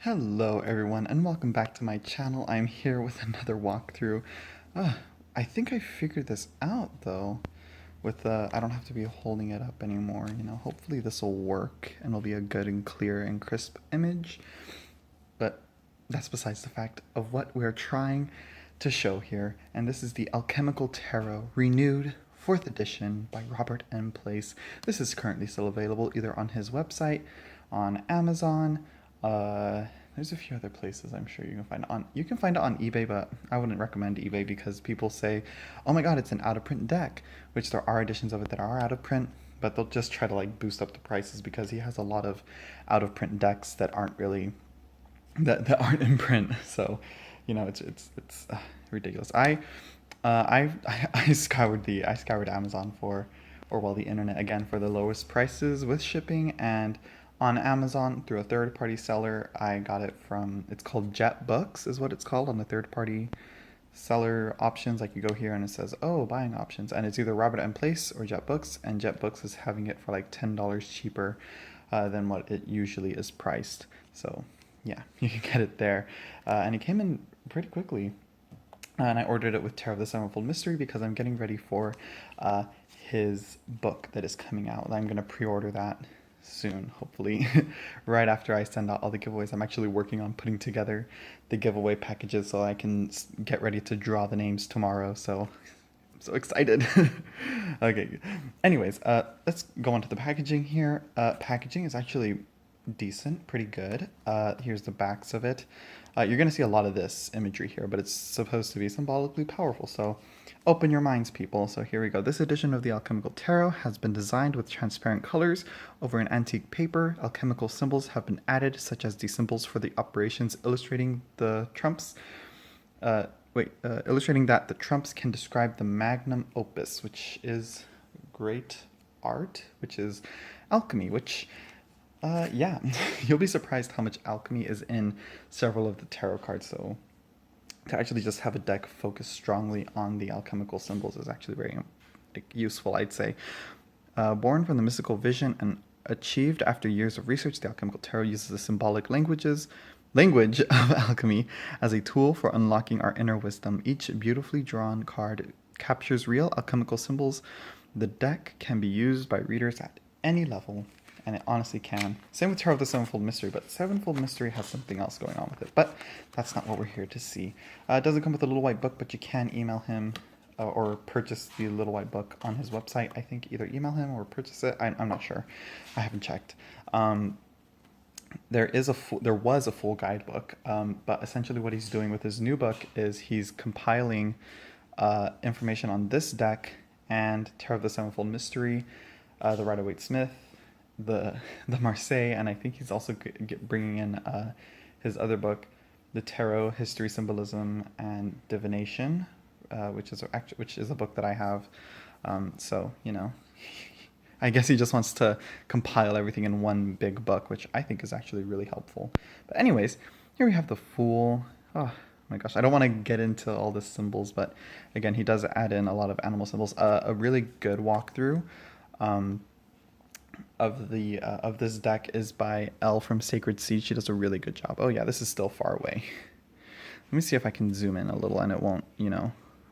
Hello everyone and welcome back to my channel. I'm here with another walkthrough. I think I figured this out though. I don't have to be holding it up anymore, hopefully this will work and it'll be a good and clear and crisp image. But that's besides the fact of what we're trying to show here. And this is the Alchemical Tarot Renewed 4th edition by Robert M. Place. This is currently still available either on his website, on Amazon, there's a few other places I'm sure you can find it on. You can find it on eBay, but I wouldn't recommend eBay because people say, "Oh my God, it's an out of print deck," which there are editions of it that are out of print, but they'll just try to like boost up the prices because he has a lot of out of print decks that aren't really that aren't in print. So, it's ridiculous. I scoured Amazon the internet again for the lowest prices with shipping, and on Amazon through a third party seller. I got it from, it's called Jet Books is what it's called on the third party seller options. Like you go here and it says, oh, buying options, and it's either Robert M. Place or Jet Books, and Jet Books is having it for like $10 cheaper than what it usually is priced. So yeah, you can get it there. And it came in pretty quickly. And I ordered it with Tarot of the Sevenfold Mystery because I'm getting ready for his book that is coming out. I'm going to pre-order that soon, hopefully, right after I send out all the giveaways. I'm actually working on putting together the giveaway packages so I can get ready to draw the names tomorrow. So I'm so excited. Okay. Anyways, let's go on to the packaging here. Packaging is actually decent, pretty good. Here's the backs of it. You're going to see a lot of this imagery here, but it's supposed to be symbolically powerful, so open your minds, people. So here we go. This edition of the Alchemical Tarot has been designed with transparent colors over an antique paper. Alchemical symbols have been added, such as the symbols for the operations illustrating the trumps. Illustrating that the trumps can describe the magnum opus, which is great art, which is alchemy, which yeah, you'll be surprised how much alchemy is in several of the tarot cards. So to actually just have a deck focus strongly on the alchemical symbols is actually very useful, I'd say. Born from the mystical vision and achieved after years of research, the Alchemical Tarot uses the symbolic language of alchemy as a tool for unlocking our inner wisdom. Each beautifully drawn card captures real alchemical symbols. The deck can be used by readers at any level, and it honestly can. Same with Tarot of the Sevenfold Mystery, but Sevenfold Mystery has something else going on with it. But that's not what we're here to see. It doesn't come with a little white book, but you can email him or purchase the little white book on his website. I think either email him or purchase it. I'm not sure. I haven't checked. There was a full guidebook, but essentially what he's doing with his new book is he's compiling information on this deck and Tarot of the Sevenfold Mystery, the Rider-Waite-Smith, the Marseille, and I think he's also bringing in his other book, the Tarot, History, Symbolism, and Divination, which is a book that I have. So I guess he just wants to compile everything in one big book, which I think is actually really helpful. But anyways, here we have the Fool. Oh my gosh, I don't want to get into all the symbols, but again, he does add in a lot of animal symbols. A really good walkthrough of this deck is by Elle from Sacred Seed. She does a really good job. Oh yeah, this is still far away. Let me see if I can zoom in a little and it won't,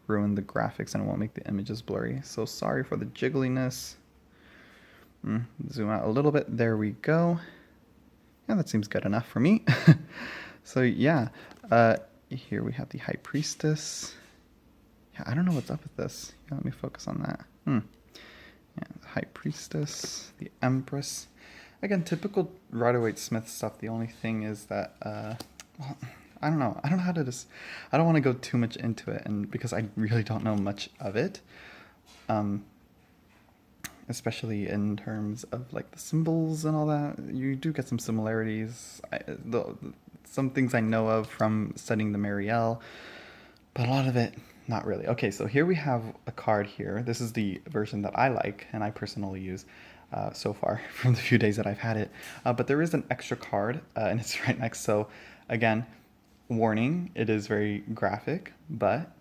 ruin the graphics and it won't make the images blurry. So sorry for the jiggliness. Zoom out a little bit. There we go. Yeah, that seems good enough for me. So yeah, here we have the High Priestess. Yeah, I don't know what's up with this. Yeah, let me focus on that. Yeah, the High Priestess, the Empress. Again, typical Rider-Waite-Smith stuff. The only thing is that, well, I don't know. I don't know how to just. I don't want to go too much into it, and because I really don't know much of it, especially in terms of like the symbols and all that. You do get some similarities. Some things I know of from studying the Marielle, but a lot of it, not really. Okay, so here we have a card here. This is the version that I like and I personally use so far from the few days that I've had it. But there is an extra card and it's right next. So again, warning, it is very graphic, but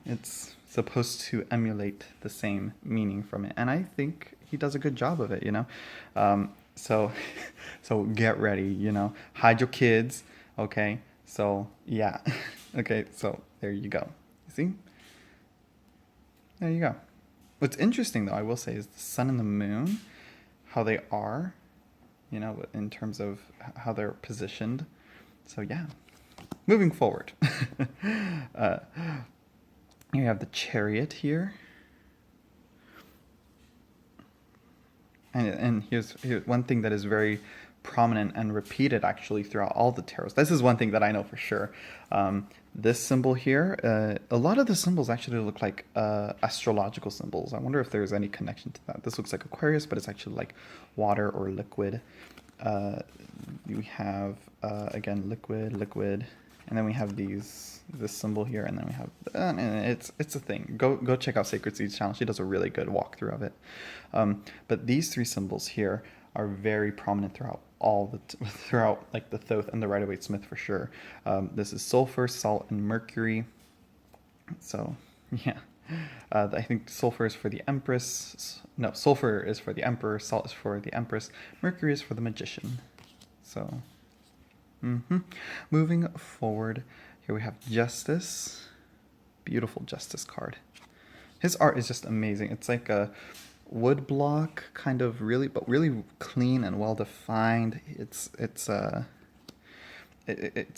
it's supposed to emulate the same meaning from it. And I think he does a good job of it, So get ready, hide your kids. Okay, so yeah. Okay, so there you go. You see? There you go. What's interesting, though, I will say, is the sun and the moon, how they are, in terms of how they're positioned. So, yeah. Moving forward. uh, you have the chariot here. And here's one thing that is very prominent and repeated actually throughout all the tarots. This is one thing that I know for sure. This symbol here, a lot of the symbols actually look like astrological symbols. I wonder if there's any connection to that. This looks like Aquarius, but it's actually like water or liquid. We have, again, liquid, and then we have this symbol here, and then we have, and it's a thing. Go check out Sacred Seeds channel. She does a really good walkthrough of it. But these three symbols here are very prominent throughout throughout like the Thoth and the Rider-Waite-Smith for sure. This is sulfur, salt, and mercury. So yeah, I think sulfur is for the Empress. No, sulfur is for the Emperor. Salt is for the Empress. Mercury is for the Magician. So, moving forward, here we have Justice. Beautiful Justice card. His art is just amazing. It's like a wood block, kind of really clean and well defined. It's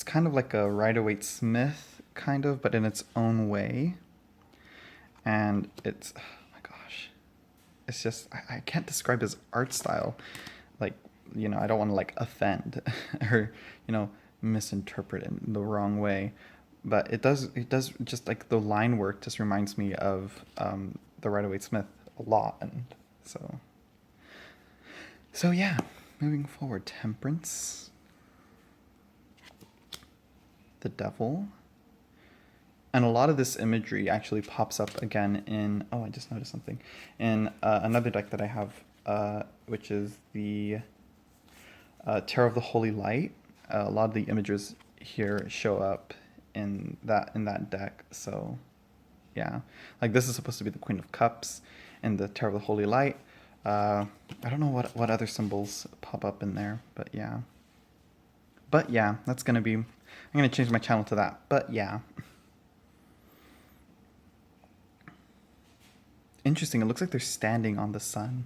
kind of like a Rider-Waite-Smith kind of, but in its own way. And it's, oh my gosh, it's just I can't describe his art style. Like, I don't want to like offend or misinterpret it in the wrong way, but it does just like the line work just reminds me of the Rider-Waite-Smith a lot. And so yeah, moving forward, Temperance, the Devil, and a lot of this imagery actually pops up again in, oh, I just noticed something, in another deck that I have, which is the Tarot of the Holy Light. A lot of the images here show up in that deck. So yeah, like this is supposed to be the Queen of Cups in the Tarot of the Holy Light. I don't know what other symbols pop up in there, but yeah, that's gonna be, I'm gonna change my channel to that. But yeah, interesting. It looks like they're standing on the sun.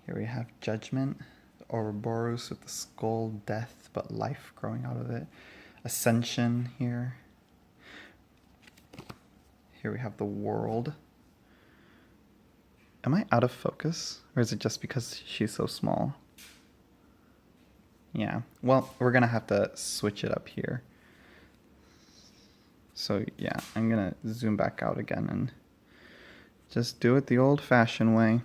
Here we have Judgment, Ouroboros with the skull, death, but life growing out of it. Ascension here. Here we have the World. Am I out of focus? Or is it just because she's so small? Yeah, well, we're gonna have to switch it up here. So yeah, I'm gonna zoom back out again and just do it the old-fashioned way.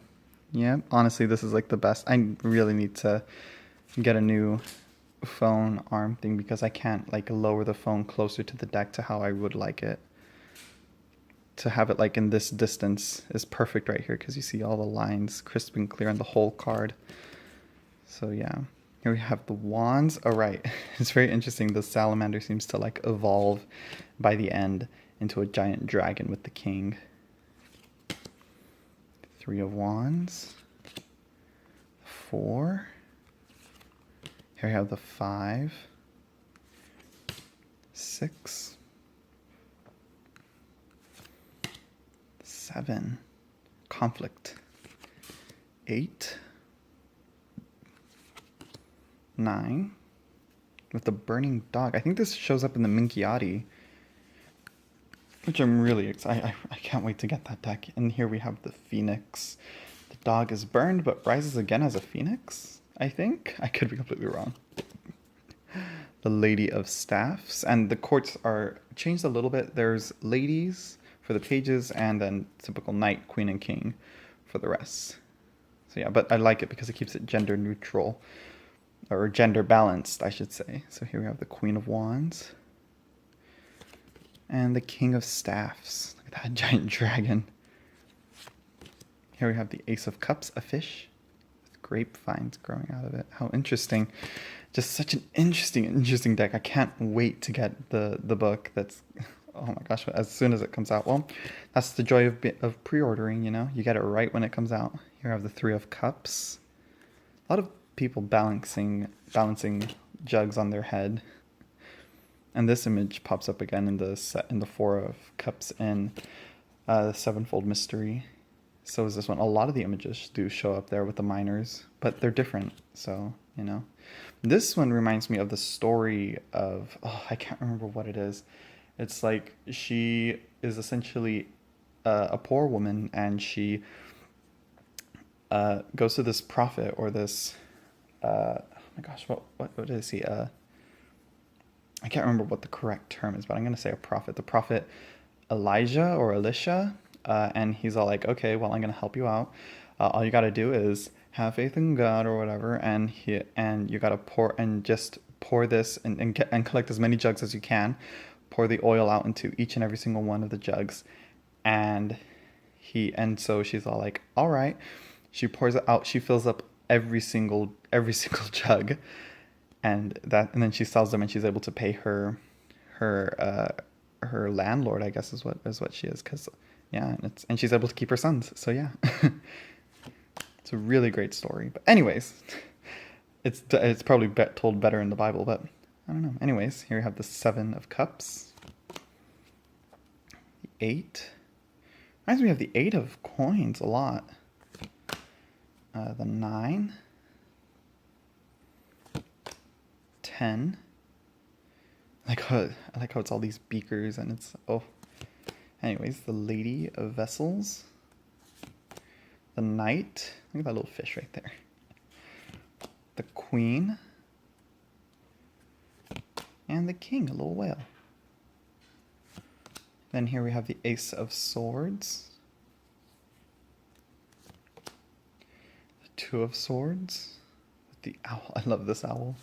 Yeah, honestly, this is like the best. I really need to get a new phone arm thing because I can't like lower the phone closer to the deck to how I would like it. To have it like in this distance is perfect right here because you see all the lines crisp and clear on the whole card. So yeah, here we have the Wands. Oh right, it's very interesting. The salamander seems to like evolve by the end into a giant dragon with the king. Three of Wands, 4. Here we have the 5, 6, 7, conflict, 8, 9, with the burning dog. I think this shows up in the Minchiati, which I'm really excited. I can't wait to get that deck. And here we have the Phoenix. The dog is burned but rises again as a phoenix, I think. I could be completely wrong. The Lady of Staffs. And the courts are changed a little bit. There's ladies for the pages and then typical knight, queen, and king for the rest. So yeah, but I like it because it keeps it gender neutral. Or gender balanced, I should say. So here we have the Queen of Wands. And the King of Staffs. Look at that giant dragon. Here we have the Ace of Cups, a fish with grapevines growing out of it. How interesting. Just such an interesting deck. I can't wait to get the book. That's, oh my gosh, as soon as it comes out. Well, that's the joy of pre-ordering, You get it right when it comes out. Here we have the Three of Cups. A lot of people balancing jugs on their head. And this image pops up again in the Four of Cups in the Sevenfold Mystery. So is this one. A lot of the images do show up there with the minors, but they're different. So, you know. This one reminds me of the story of, I can't remember what it is. It's like she is essentially a poor woman, and she goes to this prophet, or this, oh my gosh, what is he? I can't remember what the correct term is, but I'm going to say a prophet. The prophet Elijah or Elisha, and he's all like, okay, well, I'm going to help you out. All you got to do is have faith in God or whatever, and you got to just pour this and collect as many jugs as you can. Pour the oil out into each and every single one of the jugs, and so she's all like, all right. She pours it out. She fills up every single jug, and then she sells them, and she's able to pay her landlord, I guess is what she is, because and she's able to keep her sons. So yeah, it's a really great story. But anyways, it's probably told better in the Bible, but I don't know. Anyways, here we have the Seven of Cups, the 8. Reminds me of the 8 of Coins a lot. The 9, 10. I like how it's all these beakers, and it's Anyways, the Lady of Vessels, the Knight. Look at that little fish right there. The Queen, and the King, a little whale. Then here we have the Ace of Swords, the Two of Swords, the owl. I love this owl.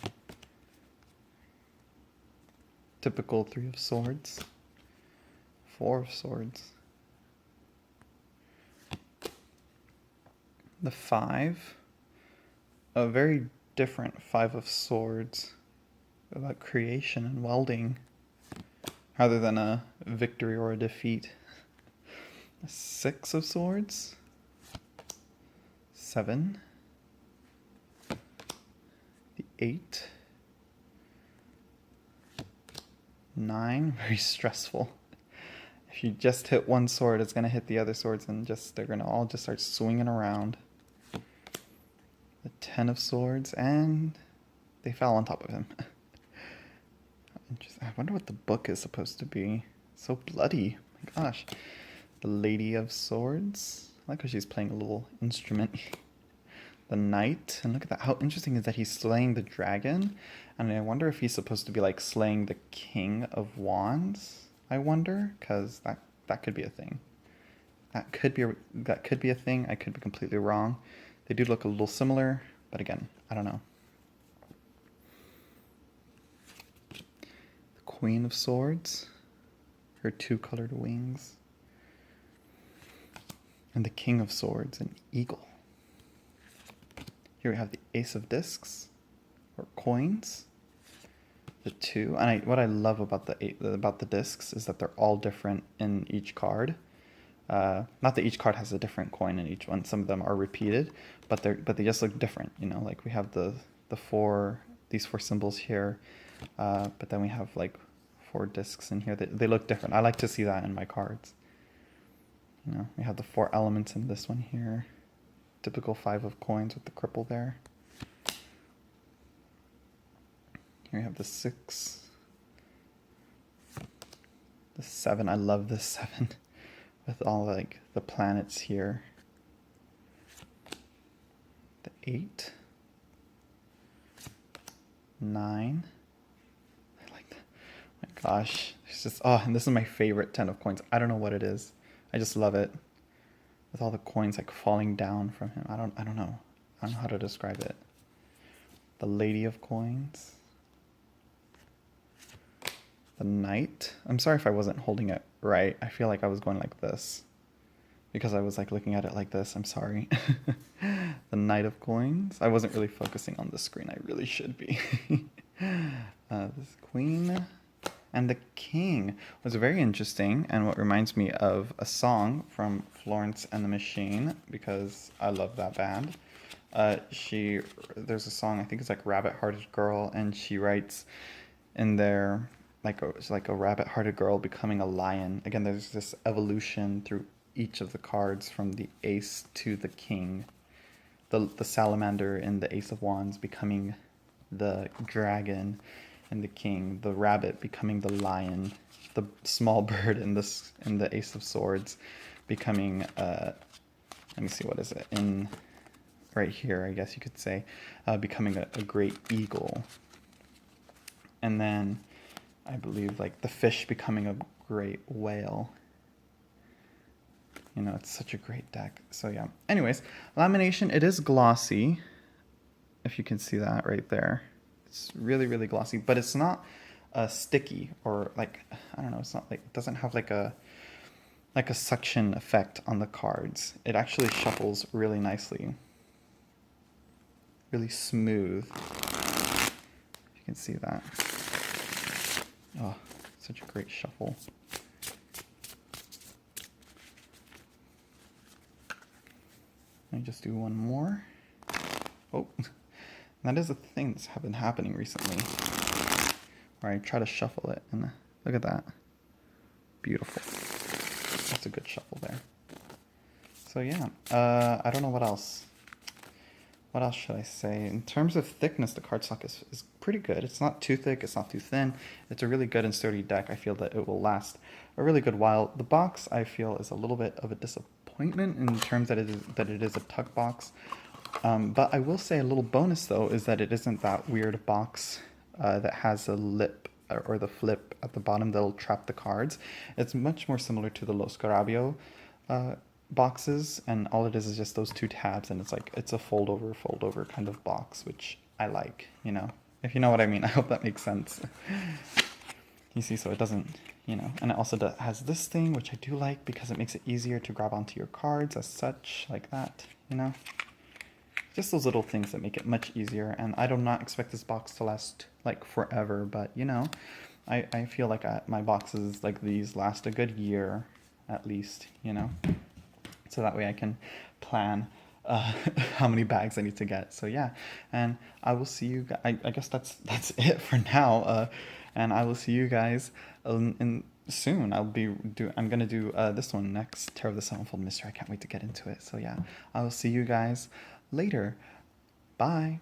Typical Three of Swords, Four of Swords, the 5, a very different 5 of Swords, about creation and welding, rather than a victory or a defeat. The 6 of Swords, 7, the 8, 9, very stressful. If you just hit one sword, it's going to hit the other swords, and they're going to all just start swinging around. The 10 of Swords, and they fell on top of him. I wonder what the book is supposed to be. So bloody. Oh my gosh. The Lady of Swords. I like how she's playing a little instrument. The Knight. And look at that. How interesting is that he's slaying the dragon. And I wonder if he's supposed to be like slaying the King of Wands. I wonder. Because that could be a thing. That could be a thing. I could be completely wrong. They do look a little similar. But again, I don't know. Queen of Swords, her 2 colored wings, and the King of Swords, an eagle. Here we have the Ace of Discs, or coins, the 2. And what I love about the discs is that they're all different in each card. Not that each card has a different coin in each one. Some of them are repeated, but they just look different. You know, like we have these 4 symbols here, but then we have like 4 discs in here. They look different. I like to see that in my cards. You know, we have the 4 elements in this one here. Typical 5 of coins with the cripple there. Here we have the 6. The 7. I love this 7 with all like the planets here. The 8. 9. Gosh, it's just, and this is my favorite 10 of coins. I don't know what it is. I just love it. With all the coins like falling down from him. I don't know. I don't know how to describe it. The Lady of Coins. The Knight. I'm sorry if I wasn't holding it right. I feel like I was going like this. Because I was like looking at it like this. I'm sorry. The Knight of Coins. I wasn't really focusing on the screen. I really should be. This Queen. And the King was very interesting, and what reminds me of a song from Florence and the Machine, because I love that band. there's a song, I think it's like Rabbit Hearted Girl, and she writes in there it's like a rabbit hearted girl becoming a lion. Again, there's this evolution through each of the cards from the ace to the king. The salamander in the ace of wands becoming the dragon and the king, the rabbit becoming the lion, the small bird in the ace of swords becoming let me see, what is it in right here, I guess you could say, becoming a great eagle. And then I believe like the fish becoming a great whale. You know, it's such a great deck. So yeah. Anyways, lamination, it is glossy. If you can see that right there. It's really, really glossy, but it's not sticky or like, I don't know, it's not like, it doesn't have like a suction effect on the cards. It actually shuffles really nicely. Really smooth. You can see that. Oh, such a great shuffle. Let me just do one more. Oh, that is a thing that's been happening recently, where I try to shuffle it, and look at that. Beautiful. That's a good shuffle there. So yeah, I don't know what else. What else should I say? In terms of thickness, the cardstock is pretty good. It's not too thick, it's not too thin. It's a really good and sturdy deck. I feel that it will last a really good while. The box, I feel, is a little bit of a disappointment in terms that it is a tuck box. But I will say a little bonus, though, is that it isn't that weird box that has a lip or the flip at the bottom that'll trap the cards. It's much more similar to the Los Garabio boxes, and all it is just those two tabs, and it's a fold over kind of box, which I like, you know, if you know what I mean. I hope that makes sense. You see, so it doesn't, you know, and it also has this thing, which I do like because it makes it easier to grab onto your cards as such, like that, you know, just those little things that make it much easier. And I do not expect this box to last like forever, but you know, I feel like my boxes like these last a good year at least, you know. So that way I can plan how many bags I need to get. So yeah, and I will see you guys. I guess that's it for now. And I will see you guys soon. I'm gonna do this one next, Terror of the Sevenfold Mystery. I can't wait to get into it. So yeah, I will see you guys later. Bye.